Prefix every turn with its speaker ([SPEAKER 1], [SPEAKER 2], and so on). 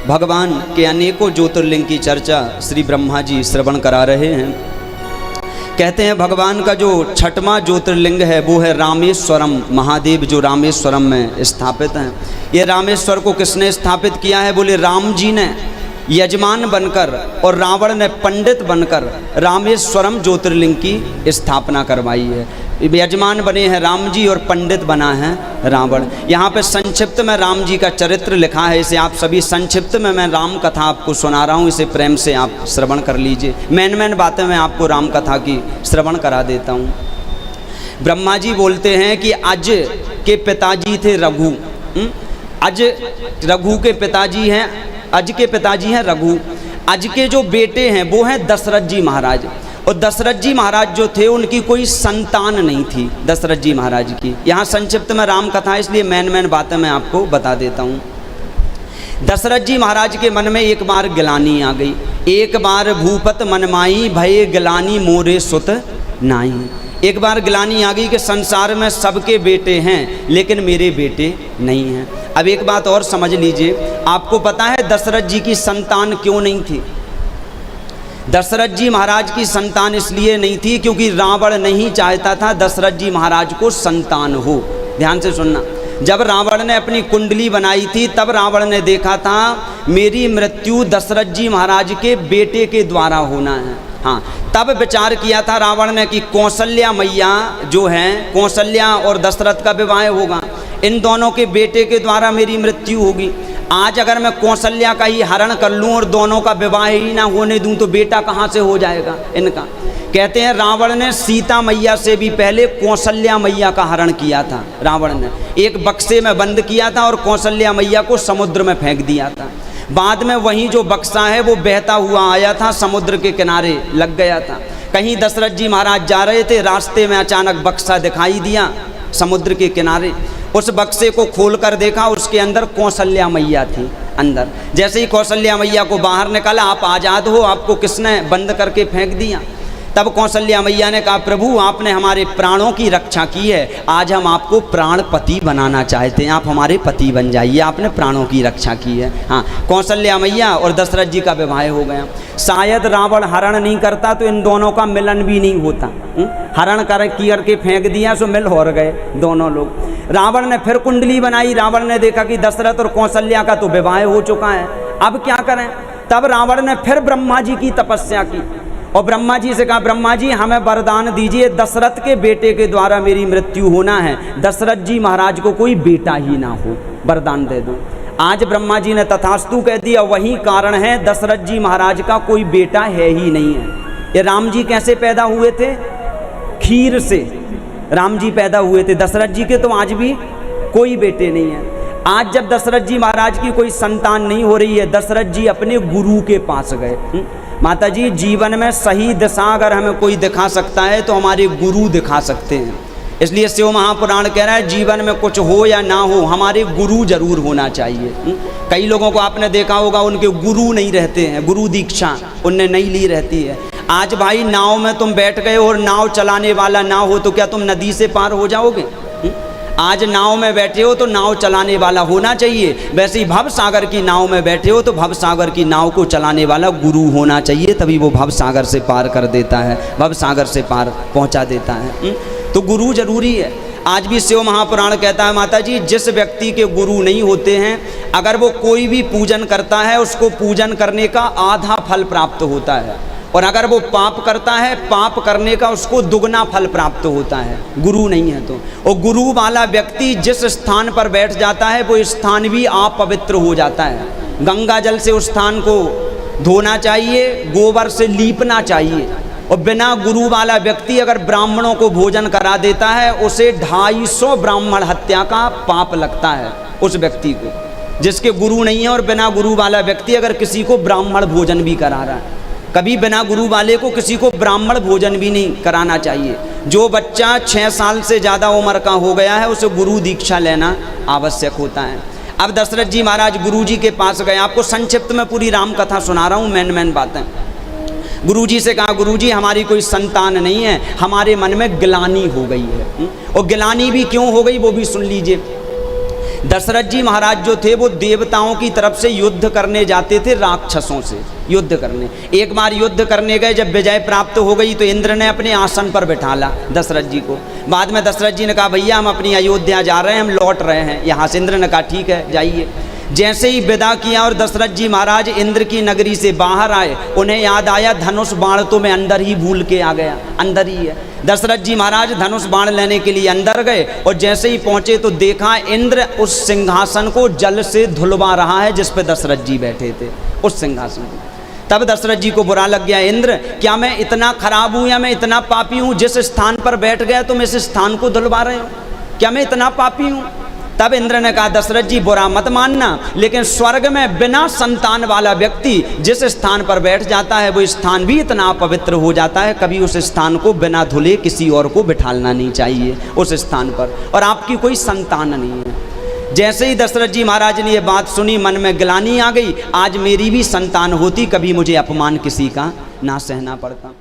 [SPEAKER 1] भगवान के अनेकों ज्योतिर्लिंग की चर्चा श्री ब्रह्मा जी श्रवण करा रहे हैं। कहते हैं भगवान का जो छठवां ज्योतिर्लिंग है वो है रामेश्वरम। महादेव जो रामेश्वरम में स्थापित हैं। ये रामेश्वर को किसने स्थापित किया है? बोले राम जी ने यजमान बनकर और रावण ने पंडित बनकर रामेश्वरम ज्योतिर्लिंग की स्थापना करवाई है। यजमान बने हैं राम जी और पंडित बना है रावण। यहाँ पे संक्षिप्त में राम जी का चरित्र लिखा है, इसे आप सभी संक्षिप्त में मैं राम कथा आपको सुना रहा हूँ, इसे प्रेम से आप श्रवण कर लीजिए। मेन बातें मैं आपको राम कथा की श्रवण करा देता हूँ। ब्रह्मा जी बोलते हैं कि अज के पिताजी थे रघु। अज रघु के पिताजी हैं, अज के पिताजी हैं रघु। अज के जो बेटे हैं वो हैं दशरथ जी महाराज। और दशरथ जी महाराज जो थे उनकी कोई संतान नहीं थी दशरथ जी महाराज की। यहाँ संक्षिप्त में राम कथा है, इसलिए मेन बातें मैं आपको बता देता हूँ। दशरथ जी महाराज के मन में एक बार गिलानी आ गई। एक बार भूपत मनमाई भये गिलानी मोरे सुत नाई। एक बार गिलानी आ गई कि संसार में सबके बेटे हैं लेकिन मेरे बेटे नहीं हैं। अब एक बात और समझ लीजिए, आपको पता है दशरथ जी की संतान क्यों नहीं थी? दशरथ जी महाराज की संतान इसलिए नहीं थी क्योंकि रावण नहीं चाहता था दशरथ जी महाराज को संतान हो। ध्यान से सुनना, जब रावण ने अपनी कुंडली बनाई थी तब रावण ने देखा था मेरी मृत्यु दशरथ जी महाराज के बेटे के द्वारा होना है। हाँ, तब विचार किया था रावण ने कि कौशल्या मैया जो हैं, कौशल्या और दशरथ का विवाह होगा, इन दोनों के बेटे के द्वारा मेरी मृत्यु होगी। आज अगर मैं कौशल्या का ही हरण कर लूं और दोनों का विवाह ही ना होने दूं तो बेटा कहाँ से हो जाएगा इनका? कहते हैं रावण ने सीता मैया से भी पहले कौशल्या मैया का हरण किया था। रावण ने एक बक्से में बंद किया था और कौशल्या मैया को समुद्र में फेंक दिया था। बाद में वही जो बक्सा है वो बहता हुआ आया था, समुद्र के किनारे लग गया था। कहीं दशरथ जी महाराज जा रहे थे, रास्ते में अचानक बक्सा दिखाई दिया समुद्र के किनारे। उस बक्से को खोलकर देखा, उसके अंदर कौशल्या मैया थी अंदर। जैसे ही कौशल्या मैया को बाहर निकाला, आप आज़ाद हो, आपको किसने बंद करके फेंक दिया? तब कौशल्या मैया ने कहा प्रभु आपने हमारे प्राणों की रक्षा की है, आज हम आपको प्राणपति बनाना चाहते हैं, आप हमारे पति बन जाइए, आपने प्राणों की रक्षा की है। हाँ, कौशल्या मैया और दशरथ जी का विवाह हो गया। शायद रावण हरण नहीं करता तो इन दोनों का मिलन भी नहीं होता। हरण करके फेंक दिया सो मिल हो गए दोनों लोग। रावण ने फिर कुंडली बनाई। रावण ने देखा कि दशरथ और कौशल्या का तो विवाह हो चुका है, अब क्या करें? तब रावण ने फिर ब्रह्मा जी की तपस्या की और ब्रह्मा जी से कहा ब्रह्मा जी हमें वरदान दीजिए, दशरथ के बेटे के द्वारा मेरी मृत्यु होना है, दशरथ जी महाराज को कोई बेटा ही ना हो, वरदान दे दो। आज ब्रह्मा जी ने तथास्तु कह दिया। वही कारण है दशरथ जी महाराज का कोई बेटा है ही नहीं है। ये राम जी कैसे पैदा हुए थे? खीर से राम जी पैदा हुए थे। दशरथ जी के तो आज भी कोई बेटे नहीं है। आज जब दशरथ जी महाराज की कोई संतान नहीं हो रही है, दशरथ जी अपने गुरु के पास गए। माता जी, जीवन में सही दिशा अगर हमें कोई दिखा सकता है तो हमारे गुरु दिखा सकते हैं। इसलिए शिव महापुराण कह रहा है जीवन में कुछ हो या ना हो, हमारे गुरु जरूर होना चाहिए। कई लोगों को आपने देखा होगा उनके गुरु नहीं रहते हैं, गुरु दीक्षा उनने नहीं ली रहती है। आज भाई नाव में तुम बैठ गए और नाव चलाने वाला ना हो तो क्या तुम नदी से पार हो जाओगे? आज नाव में बैठे हो तो नाव चलाने वाला होना चाहिए। वैसे ही भव सागर की नाव में बैठे हो तो भव सागर की नाव को चलाने वाला गुरु होना चाहिए, तभी वो भव सागर से पार कर देता है, भव सागर से पार पहुंचा देता है। तो गुरु जरूरी है। आज भी शिव महापुराण कहता है माता जी, जिस व्यक्ति के गुरु नहीं होते हैं अगर वो कोई भी पूजन करता है उसको पूजन करने का आधा फल प्राप्त होता है, और अगर वो पाप करता है पाप करने का उसको दुगना फल प्राप्त होता है, गुरु नहीं है तो। और गुरु वाला व्यक्ति जिस स्थान पर बैठ जाता है वो स्थान भी अपवित्र हो जाता है। गंगा जल से उस स्थान को धोना चाहिए, गोबर से लीपना चाहिए। और बिना गुरु वाला व्यक्ति अगर ब्राह्मणों को भोजन करा देता है उसे 250 ब्राह्मण हत्या का पाप लगता है उस व्यक्ति को, जिसके गुरु नहीं है। और बिना गुरु वाला व्यक्ति अगर किसी को ब्राह्मण भोजन भी करा रहा है, कभी बिना गुरु वाले को किसी को ब्राह्मण भोजन भी नहीं कराना चाहिए। जो बच्चा 6 साल से ज़्यादा उम्र का हो गया है उसे गुरु दीक्षा लेना आवश्यक होता है। अब दशरथ जी महाराज गुरु जी के पास गए। आपको संक्षिप्त में पूरी राम कथा सुना रहा हूँ, मेन बातें। गुरु जी से कहा गुरु जी हमारी कोई संतान नहीं है, हमारे मन में गिलानी हो गई है। और गिलानी भी क्यों हो गई वो भी सुन लीजिए। दशरथ जी महाराज जो थे वो देवताओं की तरफ से युद्ध करने जाते थे, राक्षसों से युद्ध करने। एक बार युद्ध करने गए, जब विजय प्राप्त हो गई तो इंद्र ने अपने आसन पर बिठाला दशरथ जी को। बाद में दशरथ जी ने कहा भैया हम अपनी अयोध्या जा रहे हैं, हम लौट रहे हैं यहाँ से। इंद्र ने कहा ठीक है जाइए। जैसे ही विदा किया और दशरथ जी महाराज इंद्र की नगरी से बाहर आए, उन्हें याद आया धनुष बाण तो मैं अंदर ही भूल के आ गया, अंदर ही है। दशरथ जी महाराज धनुष बाण लेने के लिए अंदर गए और जैसे ही पहुंचे तो देखा इंद्र उस सिंहासन को जल से धुलवा रहा है जिस पे दशरथ जी बैठे थे, उस सिंहासन को। तब दशरथ जी को बुरा लग गया, इंद्र क्या मैं इतना खराब हूँ या मैं इतना पापी हूँ, जिस स्थान पर बैठ गया तुम इस स्थान को धुलवा रहे हो, क्या मैं इतना पापी हूँ? तब इंद्र ने कहा दशरथ जी बुरा मत मानना, लेकिन स्वर्ग में बिना संतान वाला व्यक्ति जिस स्थान पर बैठ जाता है वो स्थान भी इतना पवित्र हो जाता है, कभी उस स्थान को बिना धुले किसी और को बिठालना नहीं चाहिए उस स्थान पर, और आपकी कोई संतान नहीं है। जैसे ही दशरथ जी महाराज ने ये बात सुनी, मन में ग्लानि आ गई, आज मेरी भी संतान होती कभी मुझे अपमान किसी का ना सहना पड़ता।